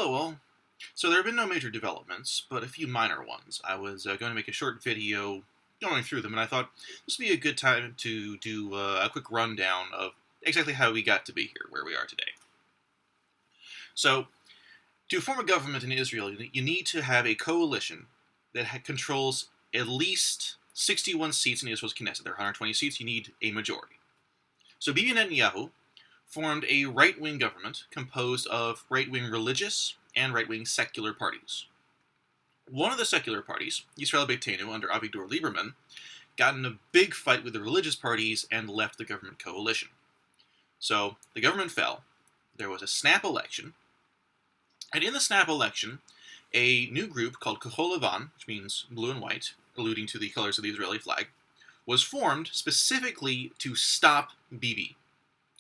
Oh, well, so there have been no major developments, but a few minor ones. I was going to make a short video going through them, and I thought this would be a good time to do a quick rundown of exactly how we got to be here, where we are today. So, to form a government in Israel, you need to have a coalition that controls at least 61 seats in Israel's Knesset. There are 120 seats, you need a majority. So Bibi Netanyahu formed a right-wing government composed of right-wing religious and right-wing secular parties. One of the secular parties, Yisrael Beitenu, under Avigdor Lieberman, got in a big fight with the religious parties and left the government coalition. So the government fell. There was a snap election, and in the snap election, a new group called Kahol Levan, which means blue and white, alluding to the colors of the Israeli flag, was formed specifically to stop Bibi.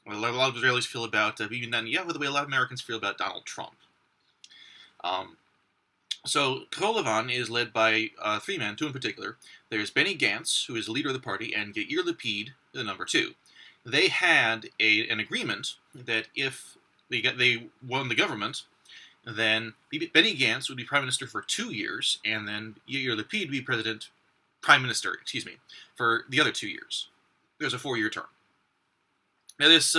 Well, a lot of Israelis feel about Bibi Netanyahu the way a lot of Americans feel about Donald Trump. So Kahol Levan is led by three men, two in particular. There's Benny Gantz, who is the leader of the party, and Yair Lapid, the number two. They had an agreement that if they won the government, then Benny Gantz would be prime minister for 2 years, and then Yair Lapid would be prime minister, for the other 2 years. There's a 4-year term. Now, this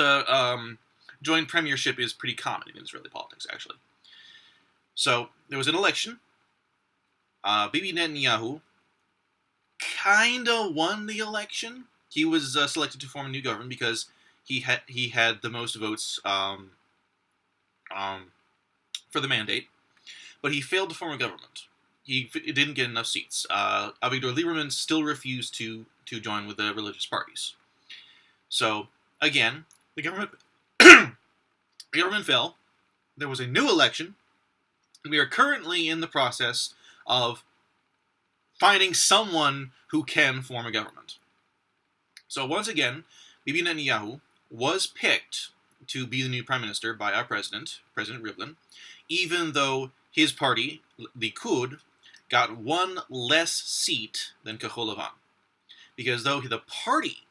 joint premiership is pretty common in Israeli politics, actually. So, there was an election. Bibi Netanyahu kind of won the election. He was selected to form a new government because he had the most votes for the mandate, but he failed to form a government. He didn't get enough seats. Avigdor Lieberman still refused to join with the religious parties. So, again, the government fell. There was a new election. We are currently in the process of finding someone who can form a government. So, once again, Bibi Netanyahu was picked to be the new prime minister by our President Rivlin, even though his party, Likud, got one less seat than Kahol Levan. Because though the party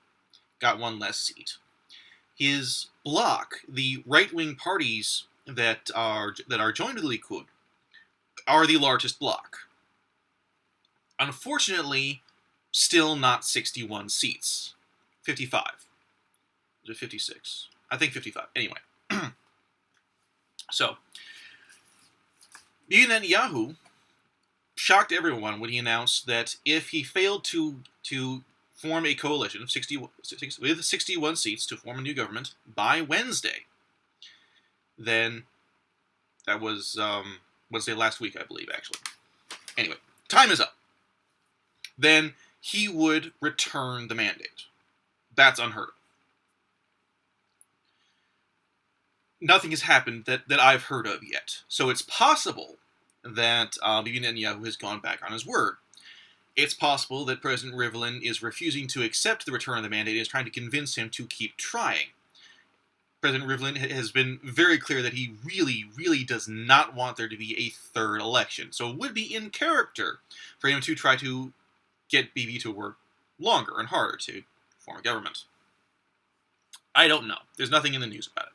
got one less seat, his bloc, the right-wing parties that are joined with Likud, are the largest bloc. Unfortunately, still not 61 seats. 55. Was it 56? I think 55. Anyway. So, Bibi Netanyahu shocked everyone when he announced that if he failed to form a coalition of 61 seats to form a new government by Wednesday, then that was Wednesday last week, I believe, actually. Anyway, time is up. Then he would return the mandate. That's unheard of. Nothing has happened that I've heard of yet. So it's possible that Bibi Netanyahu has gone back on his word. It's possible that President Rivlin is refusing to accept the return of the mandate and is trying to convince him to keep trying. President Rivlin has been very clear that he really, really does not want there to be a third election. So it would be in character for him to try to get Bibi to work longer and harder to form a government. I don't know. There's nothing in the news about it.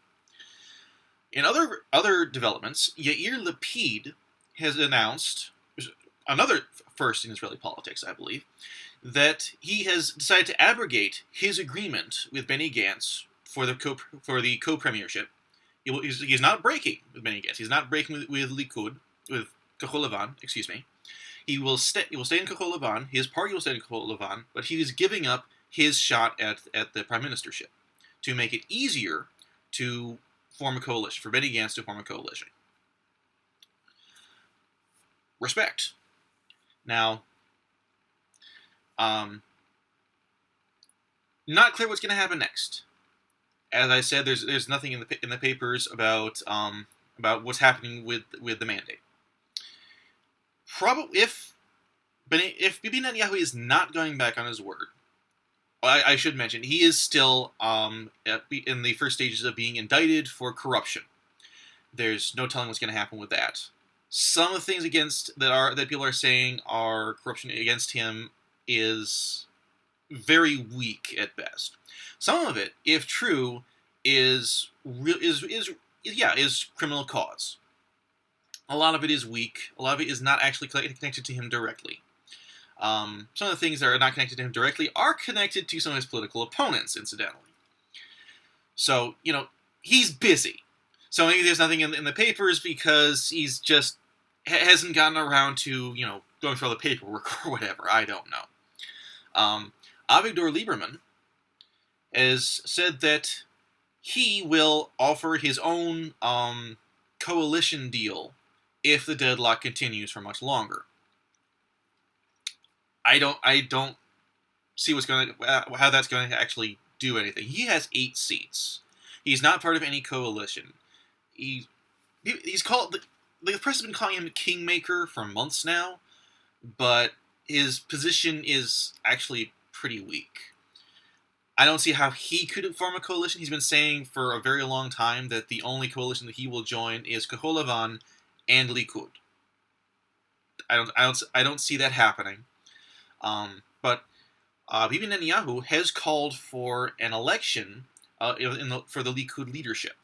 In other developments, Yair Lapid has announced, another first in Israeli politics, I believe, that he has decided to abrogate his agreement with Benny Gantz for the co-premiership. He's not breaking with Benny Gantz. He's not breaking with Likud, with Kahol Levan, He will stay in Kahol Levan. His party will stay in Kahol Levan, but he is giving up his shot at the prime ministership to make it easier to form a coalition, for Benny Gantz to form a coalition. Respect. Now, not clear what's going to happen next. As I said, there's nothing in the papers about what's happening with the mandate. Probably if Bibi Netanyahu is not going back on his word, I should mention he is still in the first stages of being indicted for corruption. There's no telling what's going to happen with that. Some of the things that people are saying are corruption against him is very weak at best. Some of it, if true, is criminal cause. a lot of it is weak. A lot of it is not actually connected to him directly. Some of the things that are not connected to him directly are connected to some of his political opponents, incidentally. So, he's busy. So maybe there's nothing in the papers because he's just hasn't gotten around to, going through all the paperwork or whatever. I don't know. Avigdor Lieberman has said that he will offer his own coalition deal if the deadlock continues for much longer. I don't see how that's going to actually do anything. He has 8 seats. He's not part of any coalition. He's called the press has been calling him Kingmaker for months now, but his position is actually pretty weak. I don't see how he could form a coalition. He's been saying for a very long time that the only coalition that he will join is Kahol Lavan and Likud. I don't see that happening. But Bibi Netanyahu has called for an election for the Likud leadership,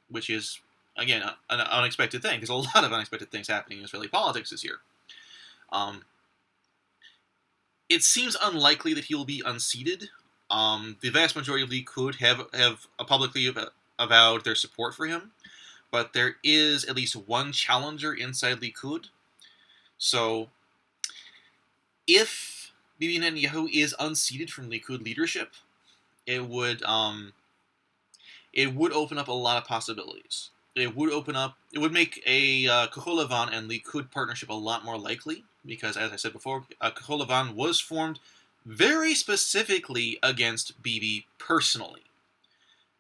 which is, again, an unexpected thing. There's a lot of unexpected things happening in Israeli politics this year. It seems unlikely that he will be unseated. The vast majority of Likud have publicly avowed their support for him, but there is at least one challenger inside Likud. So, if Bibi Netanyahu is unseated from Likud leadership, it would open up a lot of possibilities. It would make a Kahol Lavan and Likud partnership a lot more likely, because, as I said before, Kahol Lavan was formed very specifically against Bibi personally.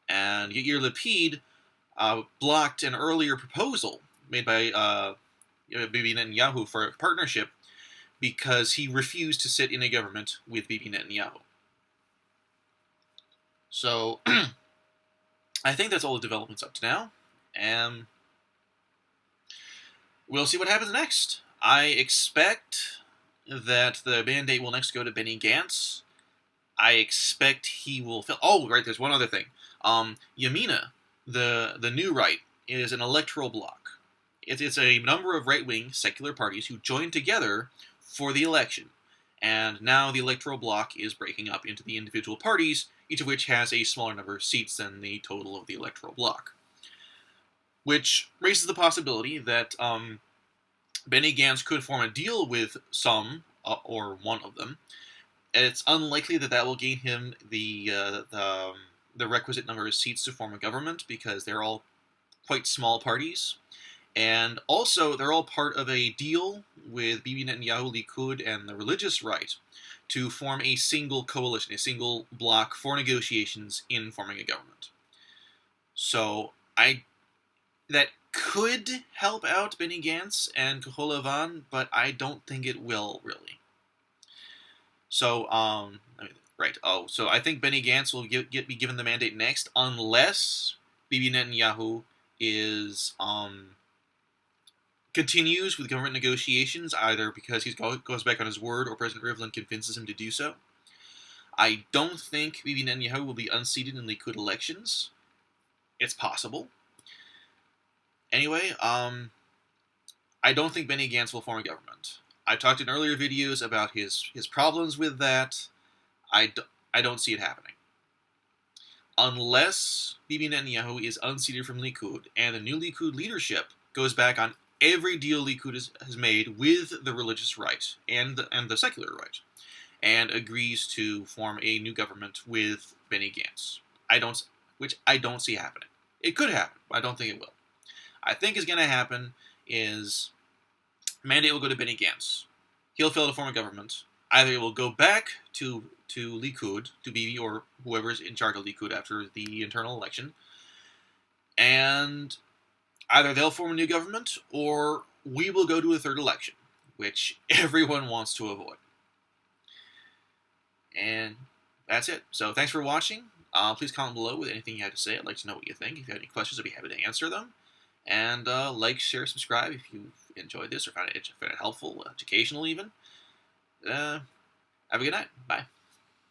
And Yair Lapid blocked an earlier proposal made by Bibi Netanyahu for a partnership because he refused to sit in a government with Bibi Netanyahu. So, I think that's all the developments up to now. And we'll see what happens next. I expect that the mandate will next go to Benny Gantz. I expect he will fill... Oh, right, there's one other thing. Yamina, the new right, is an electoral bloc. It's a number of right-wing secular parties who joined together for the election. And now the electoral bloc is breaking up into the individual parties, each of which has a smaller number of seats than the total of the electoral bloc. Which raises the possibility that Benny Gantz could form a deal with some, or one of them. It's unlikely that will gain him the requisite number of seats to form a government, because they're all quite small parties. And also, they're all part of a deal with Bibi Netanyahu, Likud, and the religious right to form a single coalition, a single bloc for negotiations in forming a government. So, that could help out Benny Gantz and Kahol Lavan, but I don't think it will, really. So, right. Oh, so I think Benny Gantz will be given the mandate next, unless Bibi Netanyahu is continues with government negotiations, either because he goes back on his word or President Rivlin convinces him to do so. I don't think Bibi Netanyahu will be unseated in Likud elections. It's possible. Anyway, I don't think Benny Gantz will form a government. I've talked in earlier videos about his problems with that. I don't see it happening. Unless Bibi Netanyahu is unseated from Likud and the new Likud leadership goes back on every deal Likud has made with the religious right and the secular right, and agrees to form a new government with Benny Gantz. Which I don't see happening. It could happen, but I don't think it will. I think is going to happen is mandate will go to Benny Gantz. He'll fail to form a government. Either it will go back to Likud, to Bibi or whoever's in charge of Likud after the internal election, and either they'll form a new government, or we will go to a third election, which everyone wants to avoid. And that's it. So thanks for watching. Please comment below with anything you have to say. I'd like to know what you think. If you have any questions, I'd be happy to answer them. And like, share, subscribe if you enjoyed this or found it helpful, educational even. Have a good night. Bye.